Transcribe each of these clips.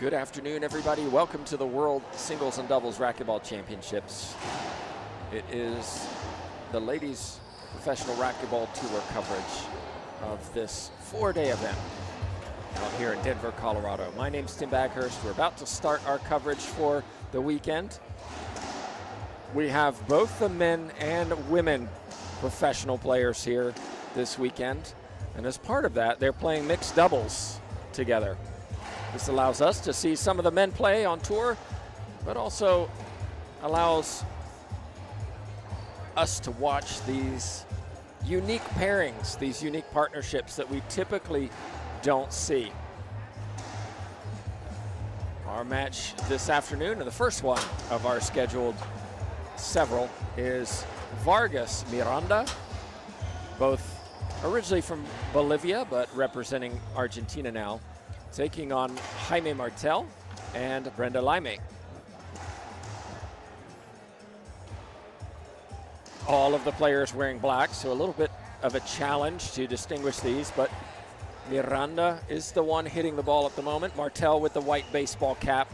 Good afternoon, everybody. Welcome to the World Singles and Doubles Racquetball Championships. It is the Ladies Professional Racquetball Tour coverage of this four-day event out here in Denver, Colorado. My name's Tim Baghurst. We're about to start our coverage for the weekend. We have both the men and women professional players here this weekend. And as part of that, they're playing mixed doubles together. This allows us to see some of the men play on tour, but also allows us to watch these unique pairings, these unique partnerships that we typically don't see. Our match this afternoon, and the first one of our scheduled several, is Vargas Miranda, both originally from Bolivia, but representing Argentina now, taking on Jaime Martell and Brenda Laime. All of the players wearing black, so a little bit of a challenge to distinguish these, but Miranda is the one hitting the ball at the moment. Martell with the white baseball cap.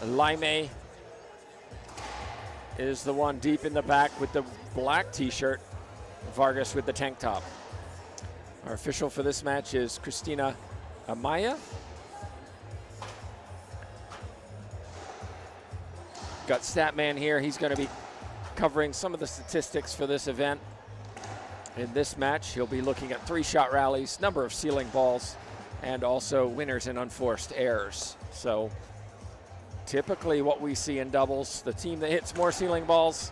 Laime is the one deep in the back with the black t-shirt. Vargas with the tank top. Our official for this match is Christina Amaya. Got Statman here. He's going to be covering some of the statistics for this event. In this match, he'll be looking at 3-shot rallies, number of ceiling balls, and also winners and unforced errors. So typically what we see in doubles, the team that hits more ceiling balls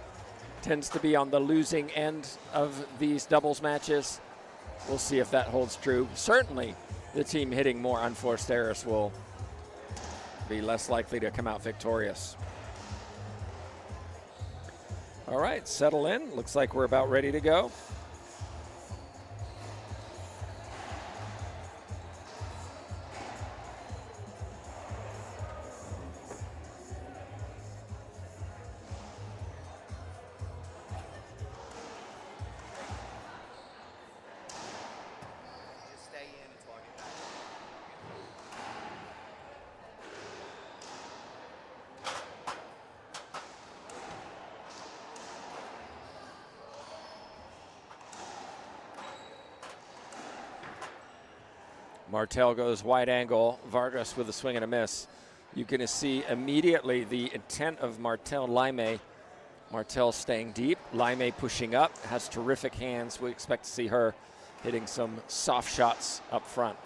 tends to be on the losing end of these doubles matches. We'll see if that holds true. Certainly, the team hitting more unforced errors will be less likely to come out victorious. All right, settle in. Looks like we're about ready to go. Martell goes wide angle, Vargas with a swing and a miss. You can see immediately the intent of Martell Laime. Martell staying deep, Laime pushing up, has terrific hands. We expect to see her hitting some soft shots up front.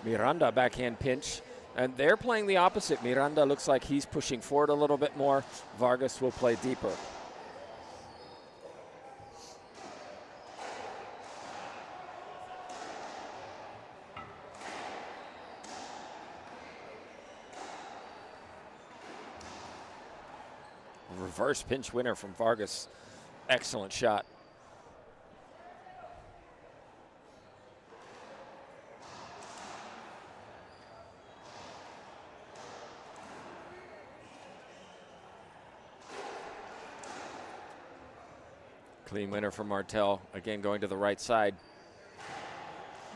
Miranda backhand pinch, and they're playing the opposite. Miranda looks like he's pushing forward a little bit more. Vargas will play deeper. Reverse pinch winner from Vargas. Excellent shot. Clean winner from Martell. Again, going to the right side.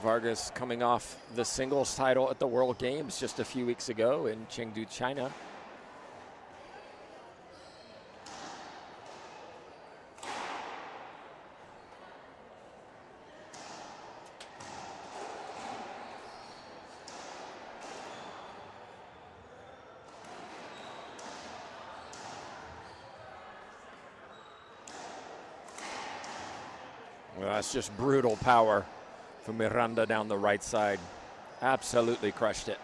Vargas coming off the singles title at the World Games just a few weeks ago in Chengdu, China. Well, that's just brutal power from Miranda down the right side. Absolutely crushed it.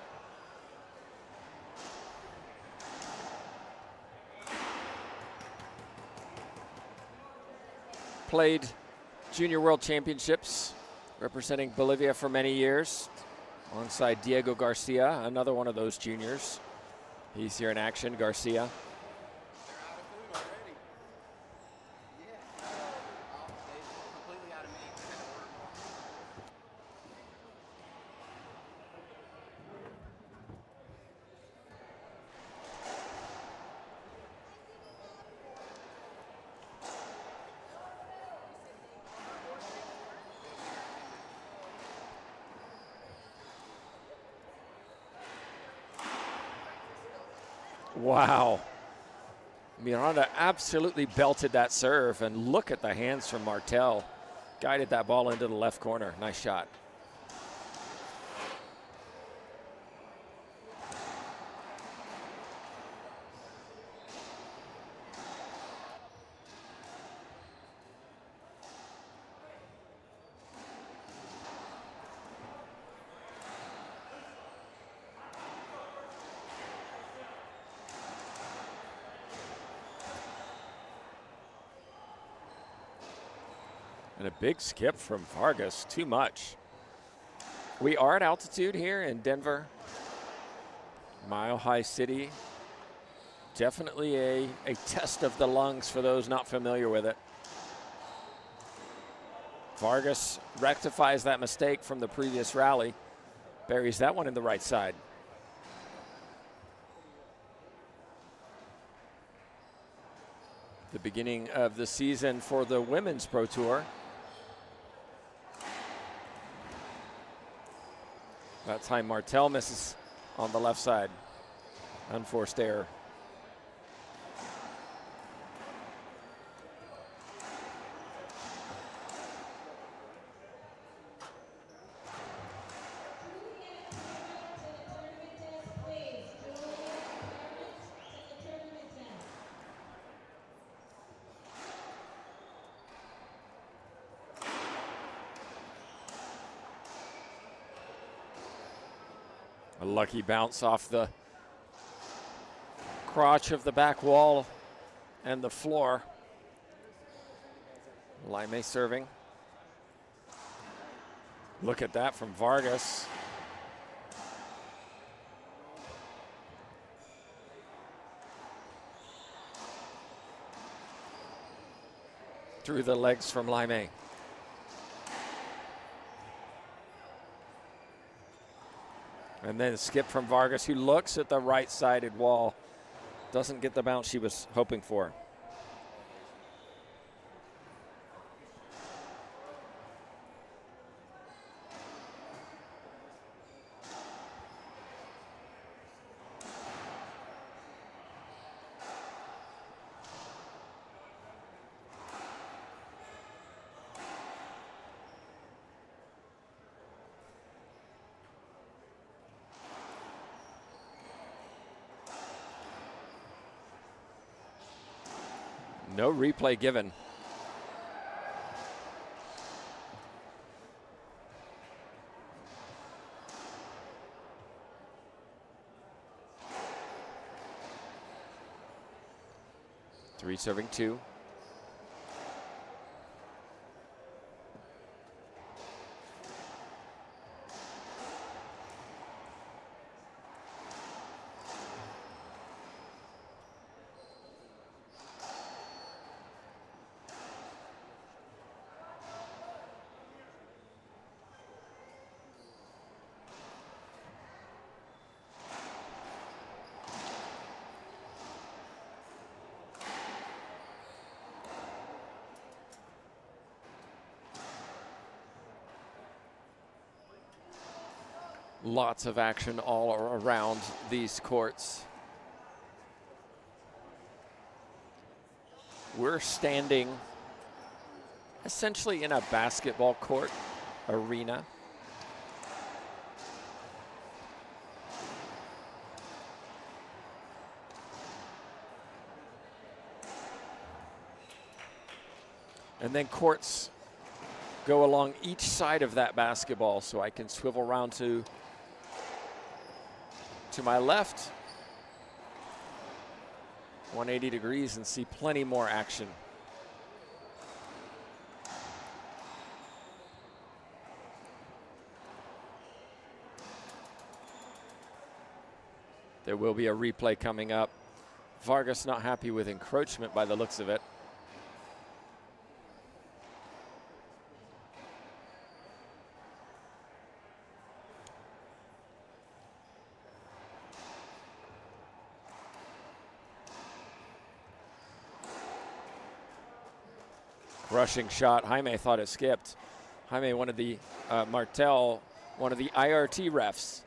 Played Junior World Championships representing Bolivia for many years alongside Diego Garcia, another one of those juniors. He's here in action, Garcia. Wow. Miranda absolutely belted that serve, and look at the hands from Martell. Guided that ball into the left corner. Nice shot. And a big skip from Vargas, too much. We are at altitude here in Denver. Mile High City. Definitely a test of the lungs for those not familiar with it. Vargas rectifies that mistake from the previous rally. Buries that one in the right side. The beginning of the season for the Women's Pro Tour. That time Martell misses on the left side. Unforced error. A lucky bounce off the crotch of the back wall and the floor. Laime serving. Look at that from Vargas. Through the legs from Laime. And then a skip from Vargas, who looks at the right-sided wall. Doesn't get the bounce she was hoping for. No replay given. Three serving two. Lots of action all around these courts. We're standing essentially in a basketball court arena. And then courts go along each side of that basketball, so I can swivel around to my left, 180 degrees, and see plenty more action. There will be a replay coming up. Vargas not happy with encroachment by the looks of it. Rushing shot. Jaime thought it skipped. Jaime, one of the Martell, one of the IRT refs.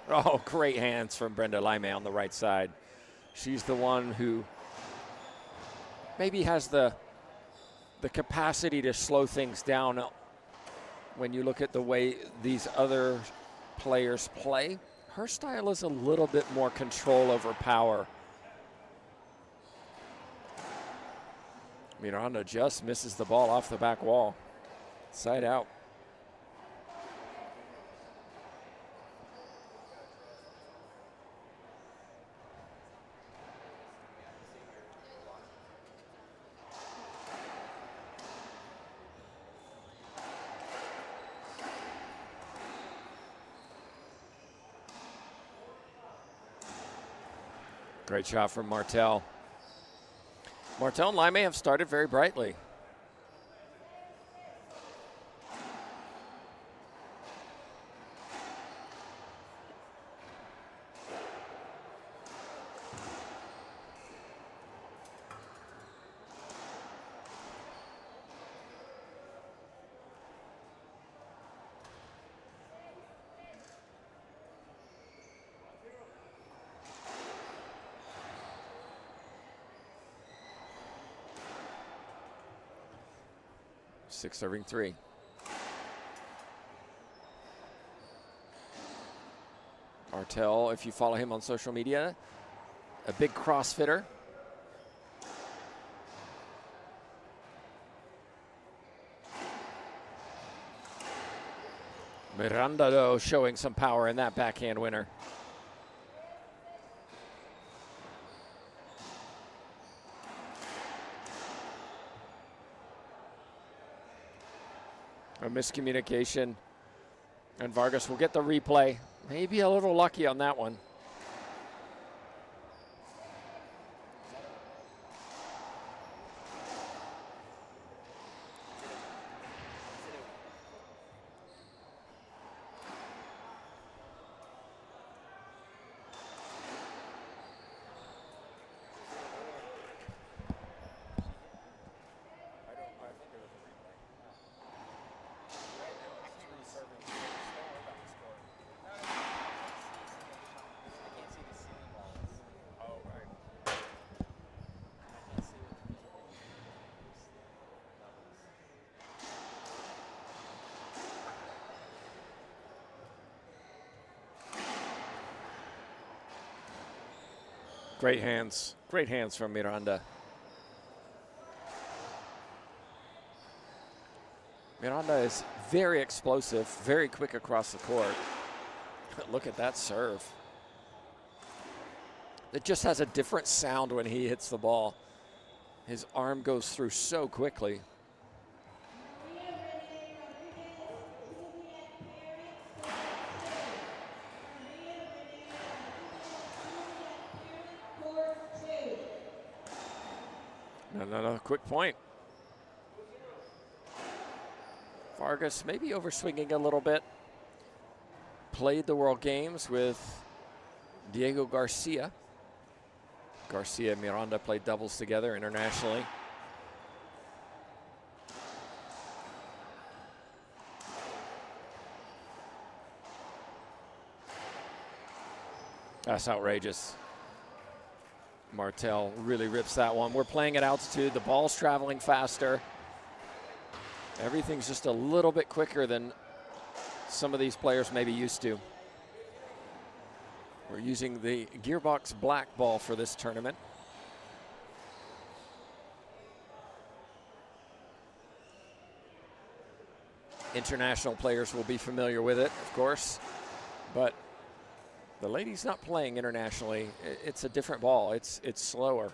Oh, great hands from Brenda Laime on the right side. She's the one who maybe has the capacity to slow things down when you look at the way these other players play. Her style is a little bit more control over power. Miranda just misses the ball off the back wall. Side out. Great shot from Martell. Martell and Laime have started very brightly. Six serving three. Martell, if you follow him on social media, a big CrossFitter. Miranda, though, showing some power in that backhand winner. A miscommunication, and Vargas will get the replay. Maybe a little lucky on that one. Great hands from Miranda. Miranda is very explosive, very quick across the court. Look at that serve. It just has a different sound when he hits the ball. His arm goes through so quickly. No, quick point. Vargas maybe overswinging a little bit. Played the World Games with Diego Garcia. Garcia and Miranda played doubles together internationally. That's outrageous. Martell really rips that one. We're playing at altitude. The ball's traveling faster. Everything's just a little bit quicker than some of these players may be used to. We're using the Gearbox black ball for this tournament. International players will be familiar with it, of course, but the ladies not playing internationally. It's a different ball. It's slower.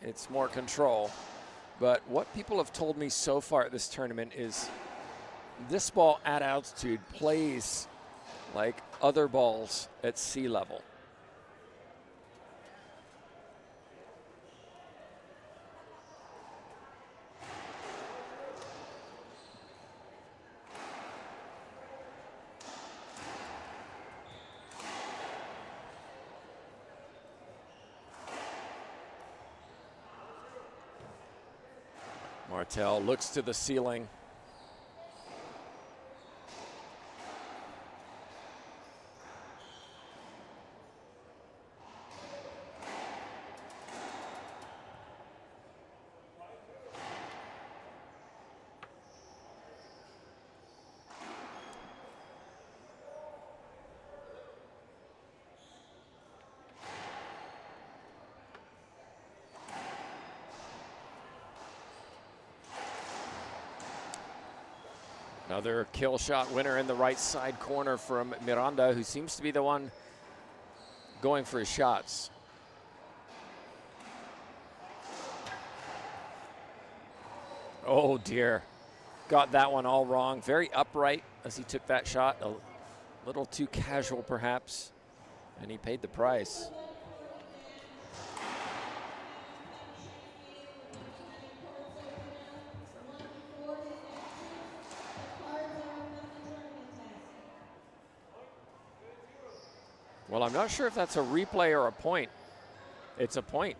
It's more control. But what people have told me so far at this tournament is this ball at altitude plays like other balls at sea level. Martell looks to the ceiling. Another kill shot winner in the right side corner from Miranda, who seems to be the one going for his shots. Oh dear, got that one all wrong. Very upright as he took that shot, a little too casual perhaps, and he paid the price. Well, I'm not sure if that's a replay or a point. It's a point.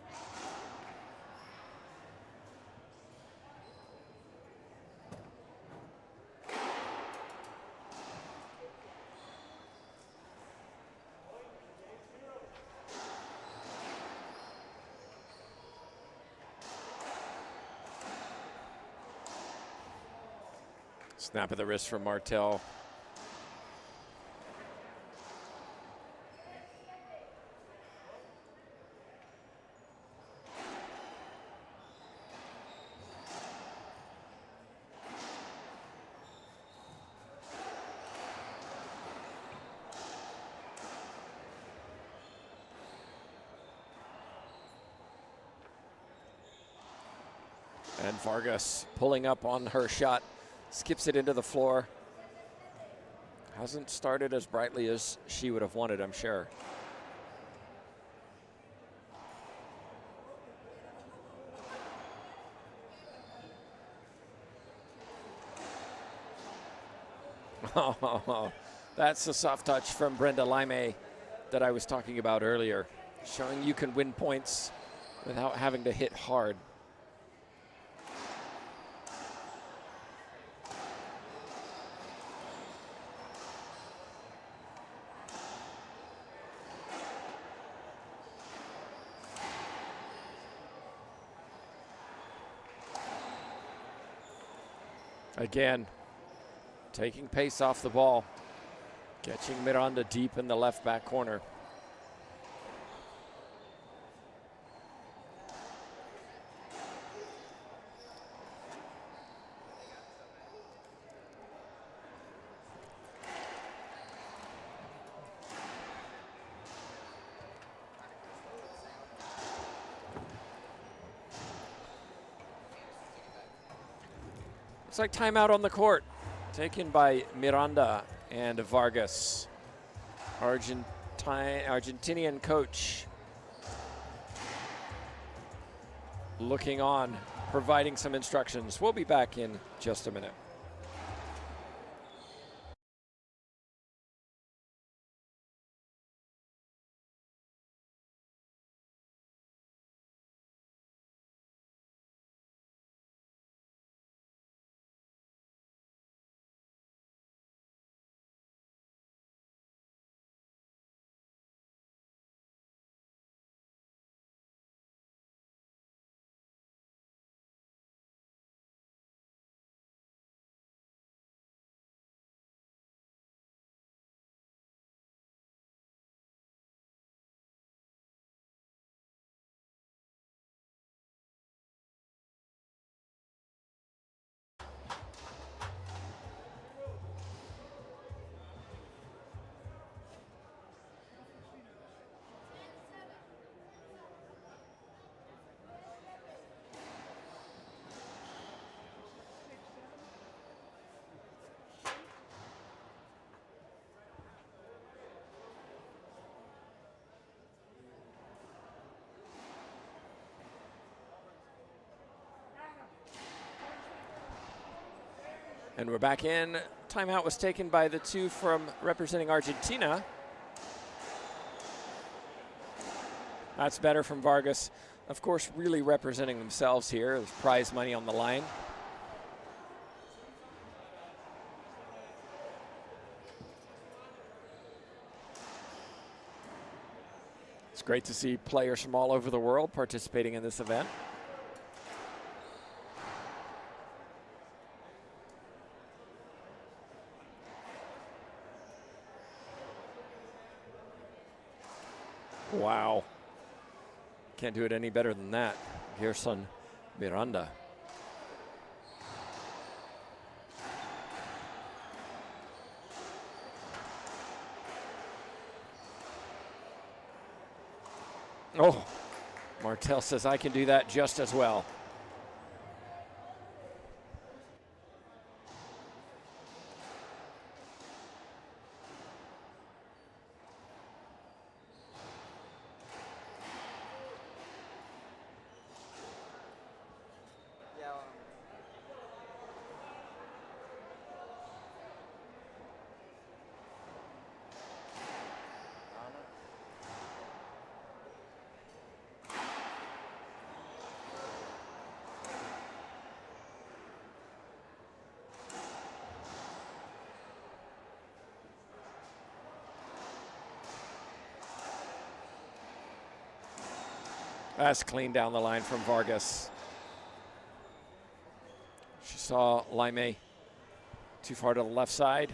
Snap of the wrist from Martell. And Vargas pulling up on her shot, skips it into the floor. Hasn't started as brightly as she would have wanted, I'm sure. Oh, that's the soft touch from Brenda Laime that I was talking about earlier, showing you can win points without having to hit hard. Again, taking pace off the ball, catching Miranda deep in the left back corner. It's like timeout on the court, taken by Miranda and Vargas. Argentinian coach looking on, providing some instructions. We'll be back in just a minute. And we're back in. Timeout was taken by the two from representing Argentina. That's better from Vargas. Of course, really representing themselves here. There's prize money on the line. It's great to see players from all over the world participating in this event. Wow. Can't do it any better than that. Gerson Miranda. Oh, Martell says I can do that just as well. That's clean down the line from Vargas. She saw Laime too far to the left side.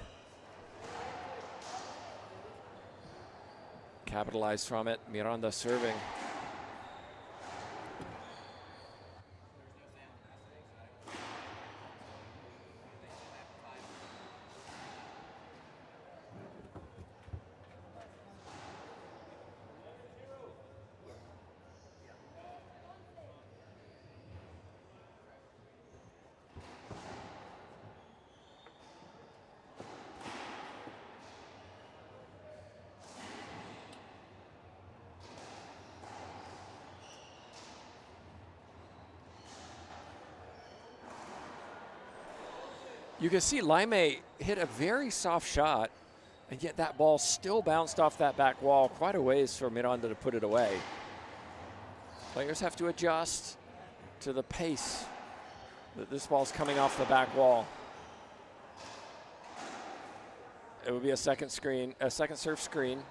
Capitalized from it. Miranda serving. You can see Laime hit a very soft shot, and yet that ball still bounced off that back wall quite a ways for Miranda to put it away. Players have to adjust to the pace that this ball's coming off the back wall. It would be a second serve screen.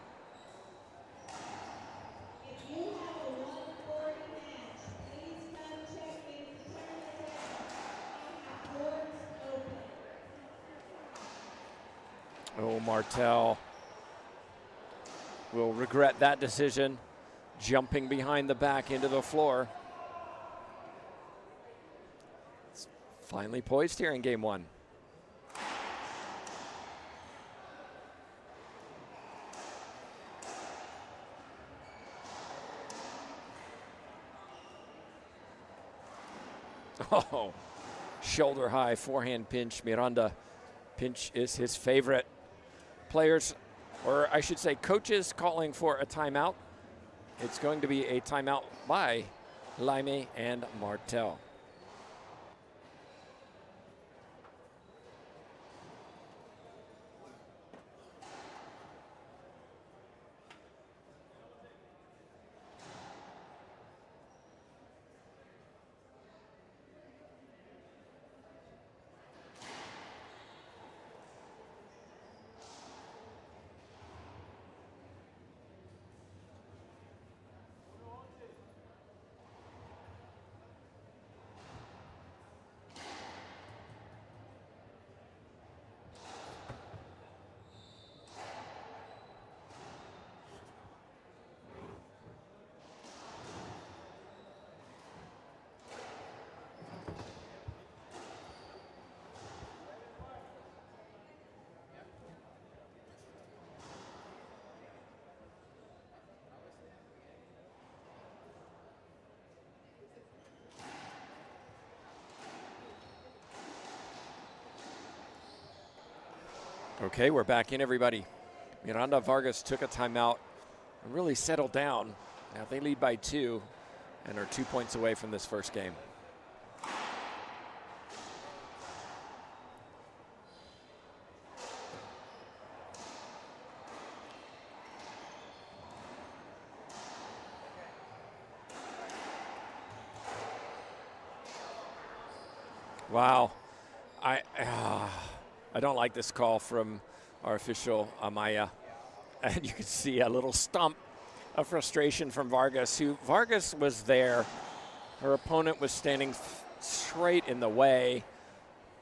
Oh, Martell will regret that decision, jumping behind the back into the floor. It's finally poised here in game one. Oh, shoulder high forehand pinch. Miranda pinch is his favorite. Players, or I should say coaches, calling for a timeout. It's going to be a timeout by Laime and Martell. Okay, we're back in, everybody. Miranda Vargas took a timeout and really settled down. Now they lead by 2 and are 2 points away from this first game. Wow. I don't like this call from our official, Amaya. And you can see a little stump of frustration from Vargas, Vargas was there. Her opponent was standing straight in the way.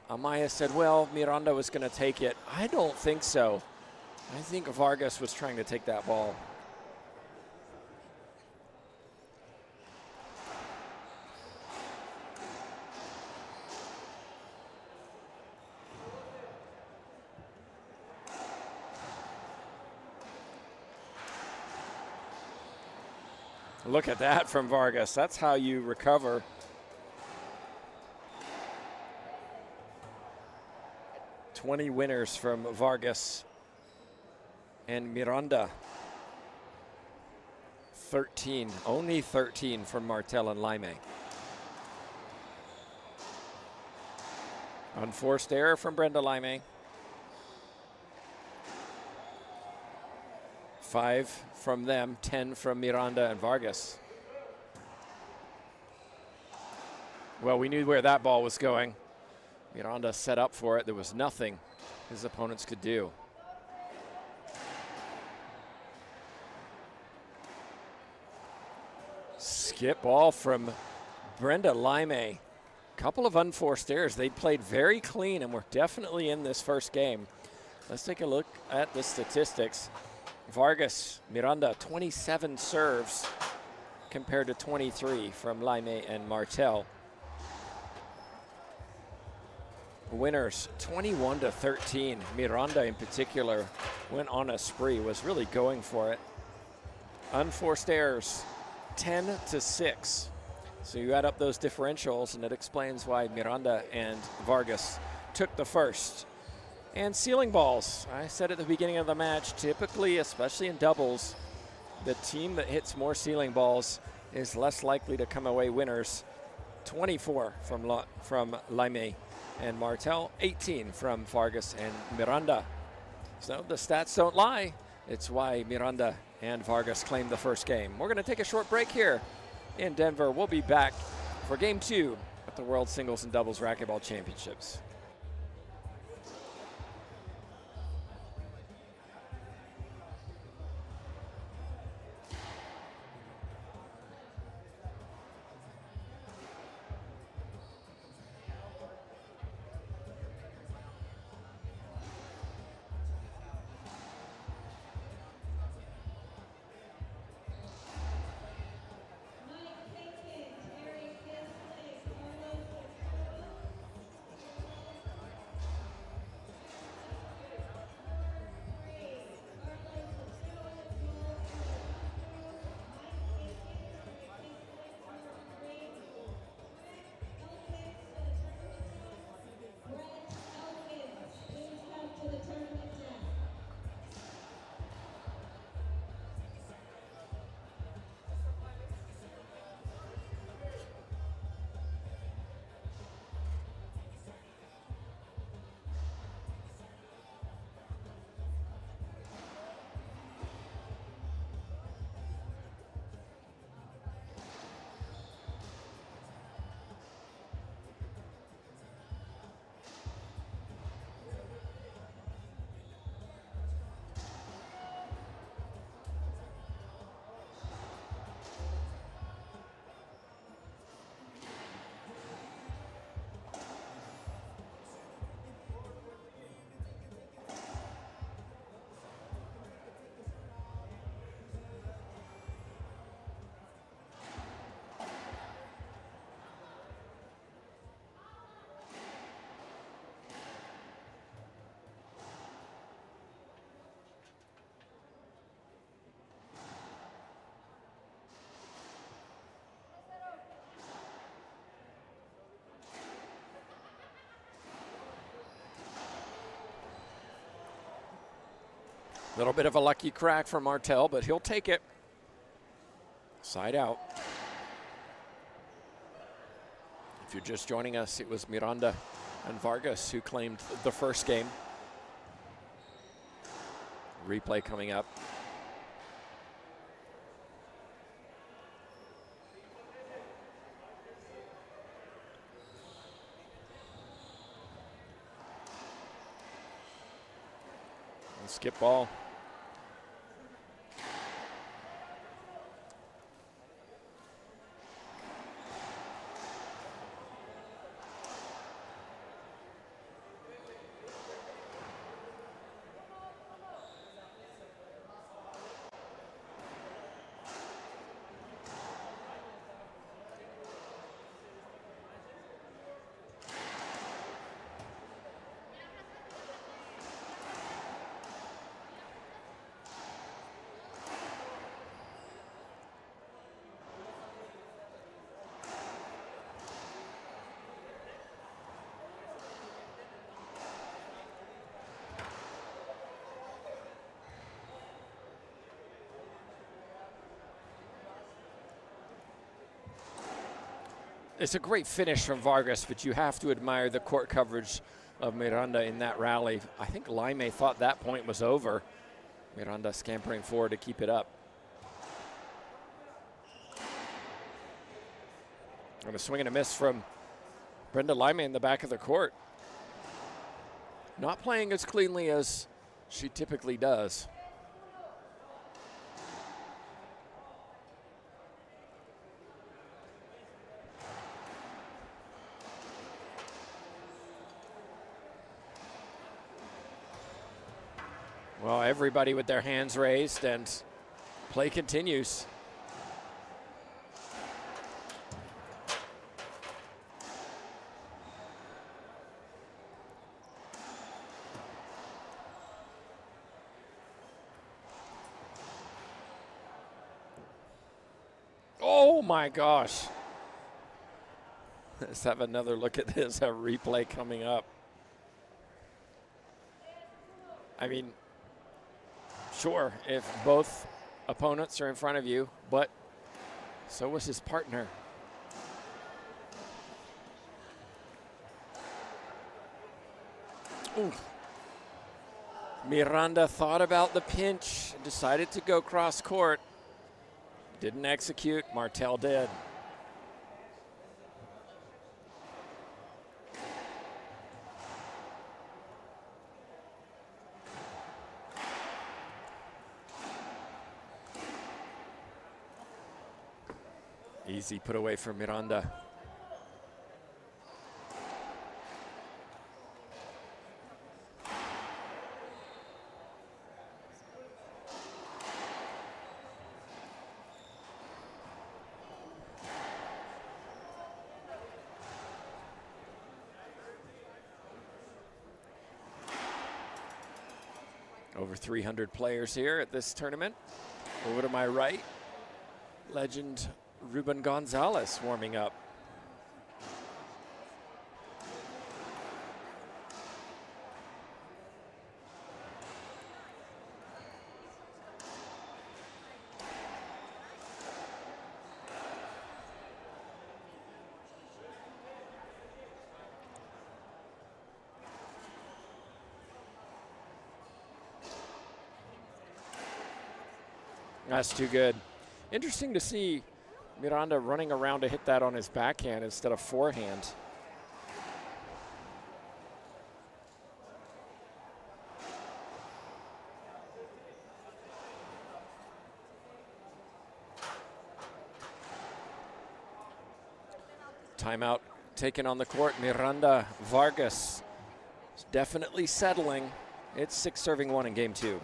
Amaya said, well, Miranda was going to take it. I don't think so. I think Vargas was trying to take that ball. Look at that from Vargas. That's how you recover. "20 winners from Vargas and Miranda. 13, only 13 from Martell and Laime. Unforced error from Brenda Laime. 5 from them, 10 from Miranda and Vargas. Well, we knew where that ball was going. Miranda set up for it. There was nothing his opponents could do. Skip ball from Brenda Laime. Couple of unforced errors. They played very clean and were definitely in this first game. Let's take a look at the statistics. Vargas, Miranda, 27 serves compared to 23 from Laime and Martell. Winners 21-13. Miranda in particular went on a spree, was really going for it. Unforced errors 10-6. So you add up those differentials and it explains why Miranda and Vargas took the first. And ceiling balls, I said at the beginning of the match, typically, especially in doubles, the team that hits more ceiling balls is less likely to come away winners. 24 from Laime and Martell, 18 from Vargas and Miranda. So the stats don't lie. It's why Miranda and Vargas claimed the first game. We're going to take a short break here in Denver. We'll be back for game 2 at the World Singles and Doubles Racquetball Championships. Little bit of a lucky crack from Martell, but he'll take it. Side out. If you're just joining us, it was Miranda and Vargas who claimed the first game. Replay coming up. And skip ball. It's a great finish from Vargas, but you have to admire the court coverage of Miranda in that rally. I think Laime thought that point was over. Miranda scampering forward to keep it up. And a swing and a miss from Brenda Laime in the back of the court. Not playing as cleanly as she typically does. Well, everybody with their hands raised, and play continues. Oh my gosh. Let's have another look at this, a replay coming up. I mean, sure, if both opponents are in front of you, but so was his partner. Ooh. Miranda thought about the pinch, decided to go cross court. Didn't execute, Martell did. Easy put away from Miranda. Over 300 players here at this tournament. Over to my right, legend Ruben Gonzalez warming up. That's too good. Interesting to see Miranda running around to hit that on his backhand instead of forehand. Timeout taken on the court. Miranda Vargas is definitely settling. It's 6-1 in game 2.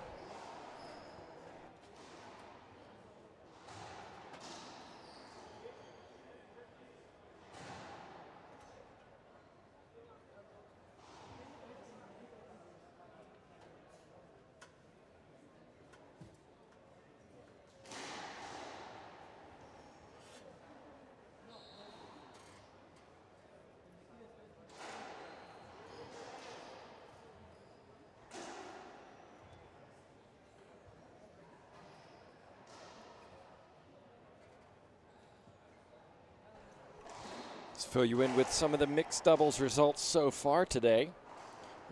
Fill you in with some of the mixed doubles results so far today.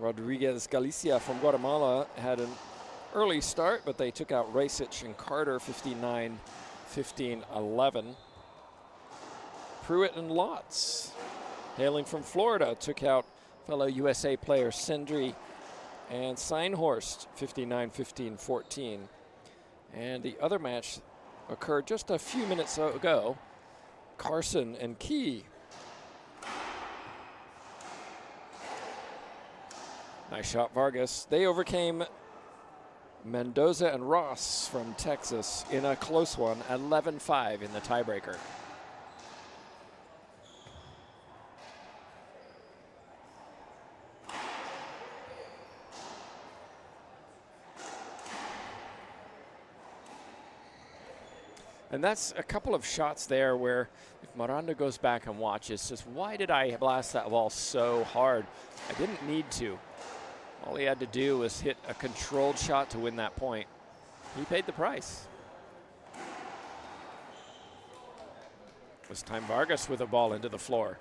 Rodriguez Galicia from Guatemala had an early start, but they took out Rasic and Carter 59-15-11. Pruitt and Lotz, hailing from Florida, took out fellow USA player Sindri and Seinhorst 59-15-14. And the other match occurred just a few minutes ago. Carson and Key. Nice shot, Vargas. They overcame Mendoza and Ross from Texas in a close one, 11-5 in the tiebreaker. And that's a couple of shots there where if Miranda goes back and watches, says, why did I blast that ball so hard? I didn't need to. All he had to do was hit a controlled shot to win that point. He paid the price. This time Vargas with a ball into the floor.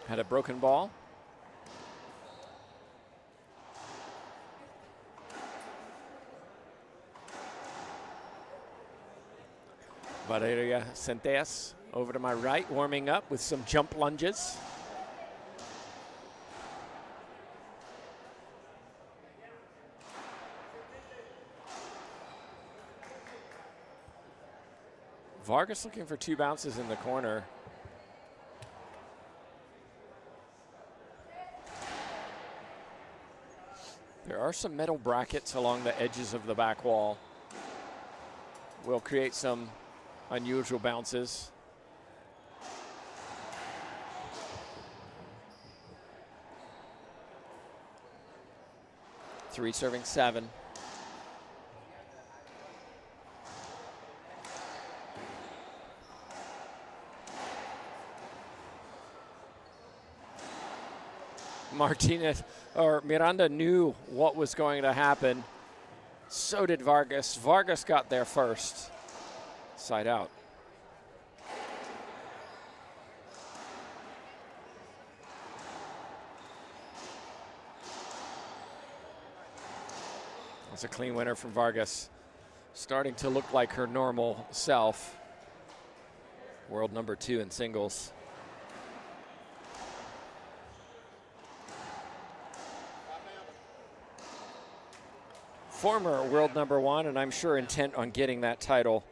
Had a broken ball. Valeria Centellas over to my right, warming up with some jump lunges. Vargas looking for 2 bounces in the corner. There are some metal brackets along the edges of the back wall. Will create some unusual bounces. Three serving 7. Martinez or Miranda knew what was going to happen. So did Vargas. Vargas got there first. Side out. That's a clean winner from Vargas. Starting to look like her normal self. World number 2 in singles. Former world number 1, and I'm sure intent on getting that title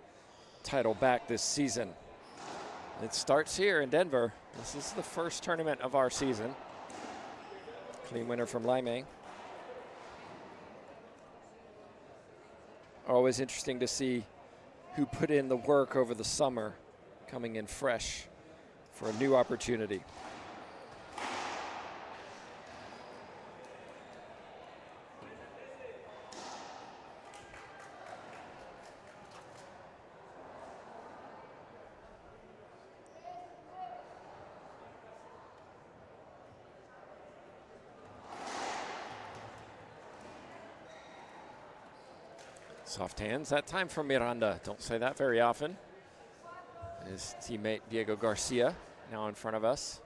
back this season. It starts here in Denver. This is the first tournament of our season. Clean winner from Laime. Always interesting to see who put in the work over the summer, coming in fresh for a new opportunity. Soft hands, that time from Miranda. Don't say that very often. His teammate Diego Garcia now in front of us.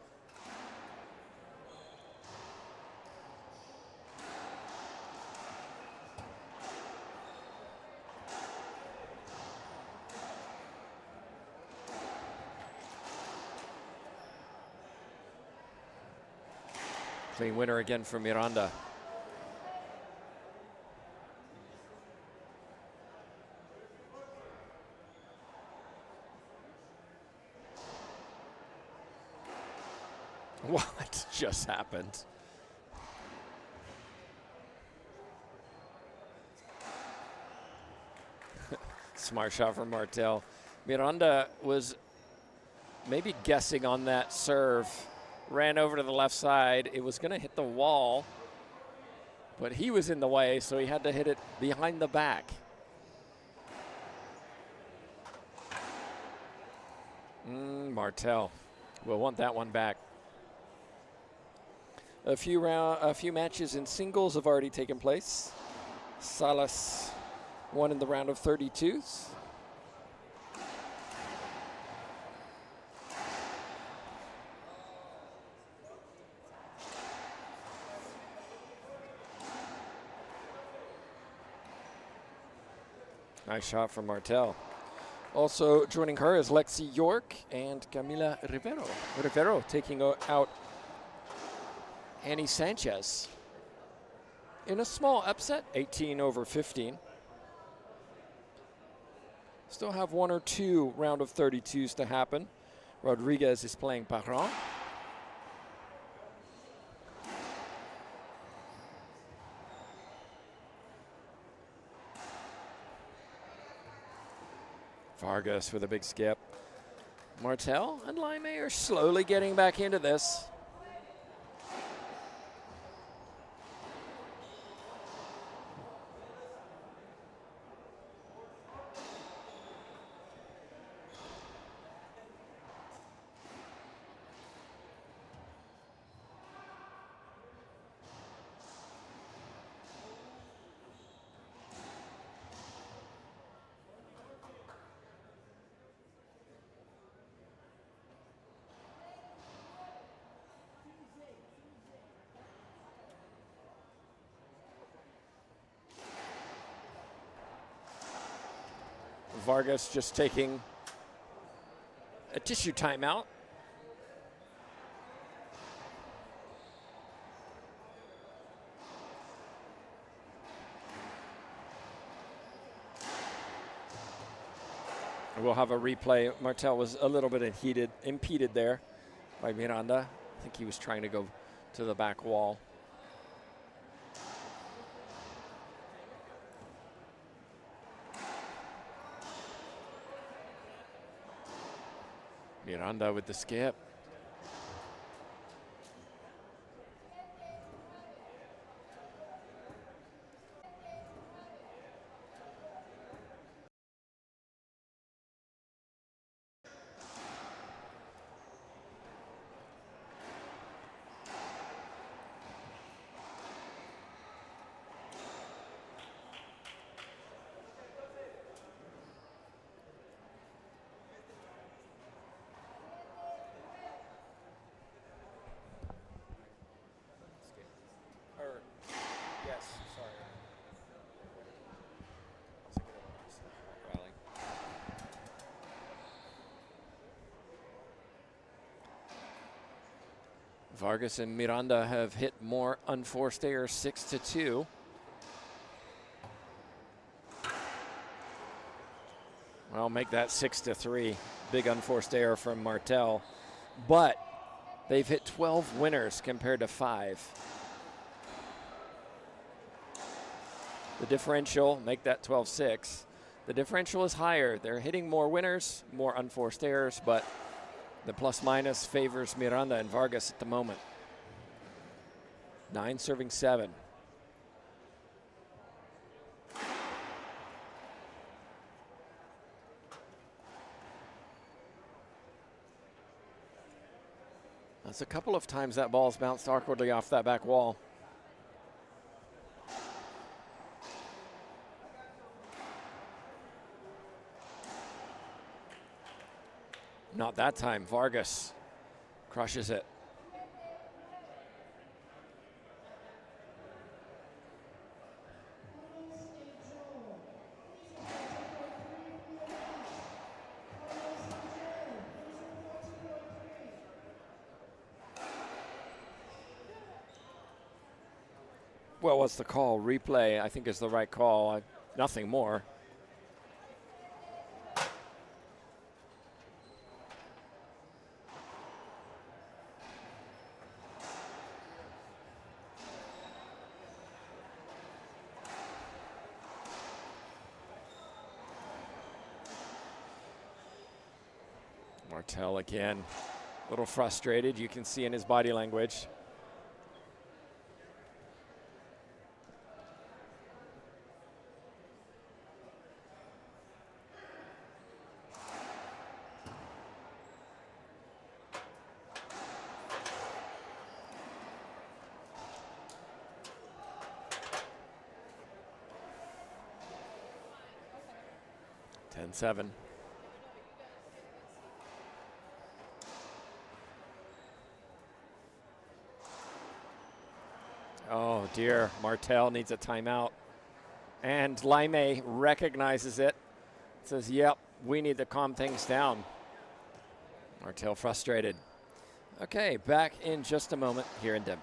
Clean winner again for Miranda. What just happened? Smart shot from Martell. Miranda was maybe guessing on that serve. Ran over to the left side. It was going to hit the wall, but he was in the way, so he had to hit it behind the back. Martell will want that one back. A few matches in singles have already taken place. Salas won in the round of 32s. Nice shot from Martell. Also joining her is Lexi York and Camila Rivero. Rivero taking out Annie Sanchez in a small upset, 18-15. Still have 1 or 2 round of 32s to happen. Rodriguez is playing Parent. Vargas with a big skip. Martell and Laime are slowly getting back into this. Vargas just taking a tissue timeout. We'll have a replay. Martell was a little bit impeded there by Miranda. I think he was trying to go to the back wall. Miranda with the skip. Vargas and Miranda have hit more unforced errors, 6-2. Well, make that 6-3. Big unforced error from Martell. But they've hit 12 winners compared to 5. The differential, make that 12-6. The differential is higher. They're hitting more winners, more unforced errors, but the plus-minus favors Miranda and Vargas at the moment. 9 serving 7. That's a couple of times that ball's bounced awkwardly off that back wall. Not that time. Vargas crushes it. Well, what's the call? Replay, I think, is the right call. Nothing more. Martell again, a little frustrated. You can see in his body language. And 7. Oh dear, Martell needs a timeout. And Laime recognizes it. Says, yep, we need to calm things down. Martell frustrated. Okay, back in just a moment here in Denver.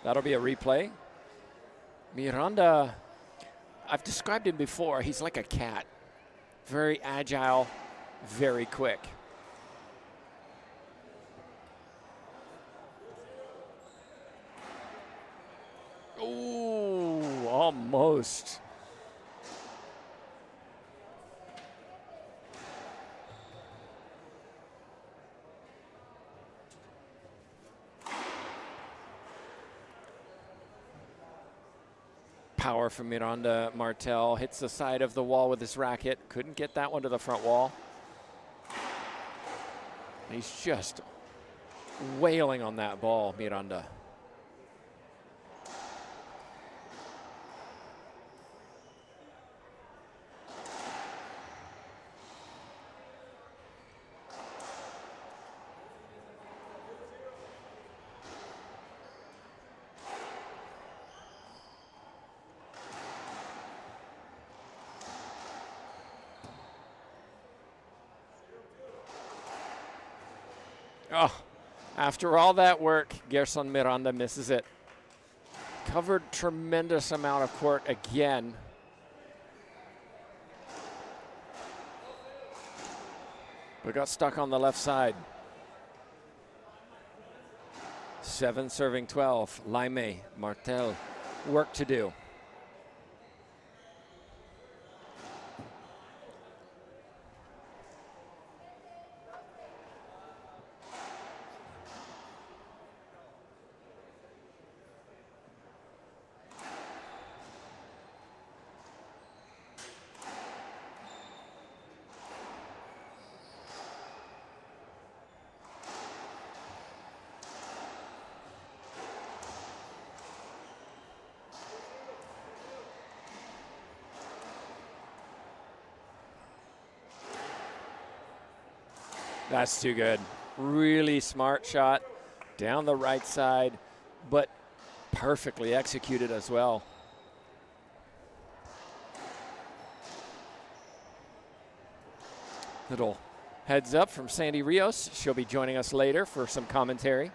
That'll be a replay. Miranda, I've described him before. He's like a cat. Very agile, very quick. Ooh, almost. Power from Miranda. Martell hits the side of the wall with his racket. Couldn't get that one to the front wall. He's just wailing on that ball, Miranda. Oh, after all that work, Gerson Miranda misses it. Covered tremendous amount of court again. But got stuck on the left side. 7 serving 12. Laime, Martell, work to do. That's too good. Really smart shot down the right side, but perfectly executed as well. Little heads up from Sandy Rios. She'll be joining us later for some commentary.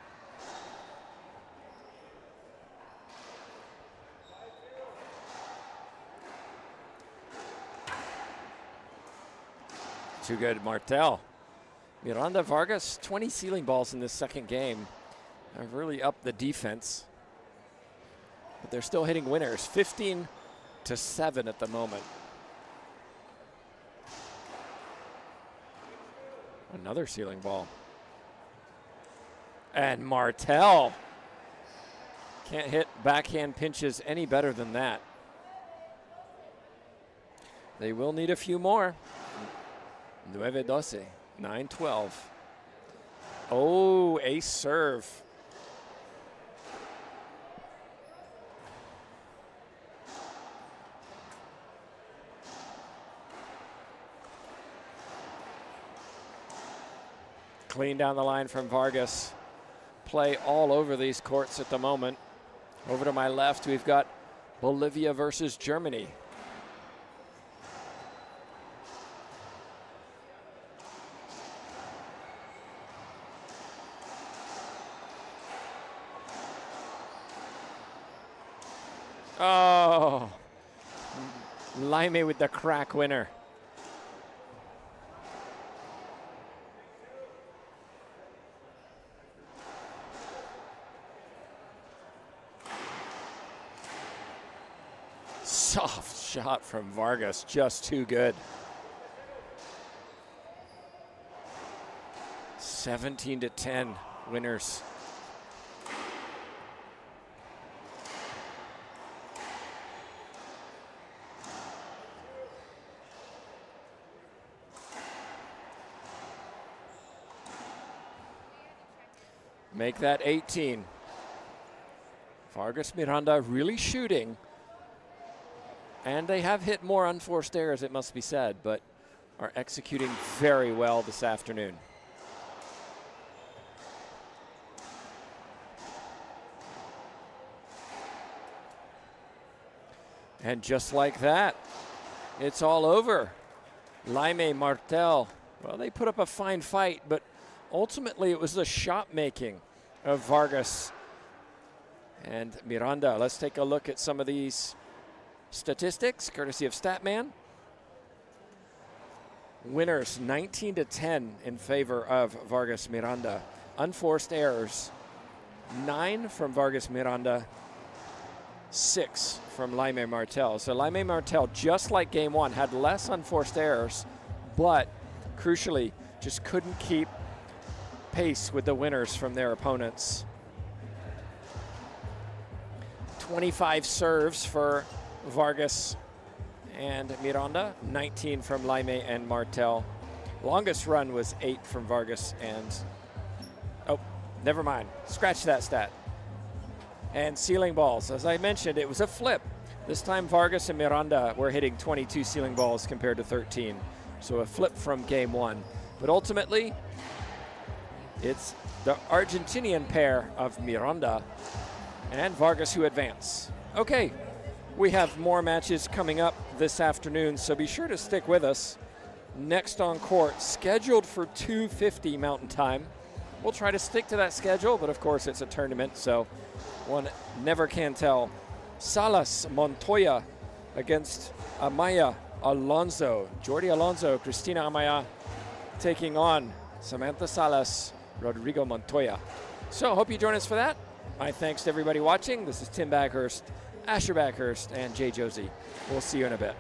Too good, Martell. Miranda, Vargas, 20 ceiling balls in this second game. Have really upped the defense. But they're still hitting winners, 15-7 at the moment. Another ceiling ball. And Martell can't hit backhand pinches any better than that. They will need a few more. 9-12. 9-12. Oh, ace serve. Clean down the line from Vargas. Play all over these courts at the moment. Over to my left, we've got Bolivia versus Germany. Oh, Laime with the crack winner. Soft shot from Vargas, just too good. 17-10 winners. Make that 18. Vargas, Miranda really shooting. And they have hit more unforced errors, it must be said, but are executing very well this afternoon. And just like that, it's all over. Laime, Martell, well, they put up a fine fight, but ultimately it was the shot making of Vargas and Miranda. Let's take a look at some of these statistics, courtesy of Statman. Winners 19-10 in favor of Vargas Miranda. Unforced errors, 9 from Vargas Miranda, 6 from Laime Martell. So Laime Martell, just like game one, had less unforced errors, but crucially just couldn't keep pace with the winners from their opponents. 25 serves for Vargas and Miranda, 19 from Laime and Martell. Longest run was 8 from Vargas and, oh, never mind, scratch that stat. And ceiling balls, as I mentioned, it was a flip. This time Vargas and Miranda were hitting 22 ceiling balls compared to 13. So a flip from game one. But ultimately, it's the Argentinian pair of Miranda and Vargas who advance. Okay, we have more matches coming up this afternoon, so be sure to stick with us. Next on court, scheduled for 2:50 Mountain Time. We'll try to stick to that schedule, but of course it's a tournament, so one never can tell. Salas Montoya against Amaya Alonso. Jordi Alonso, Cristina Amaya taking on Samantha Salas, Rodrigo Montoya. So hope you join us for that. My thanks to everybody watching. This is Tim Baghurst, Asher Baghurst, and Jay Josie. We'll see you in a bit.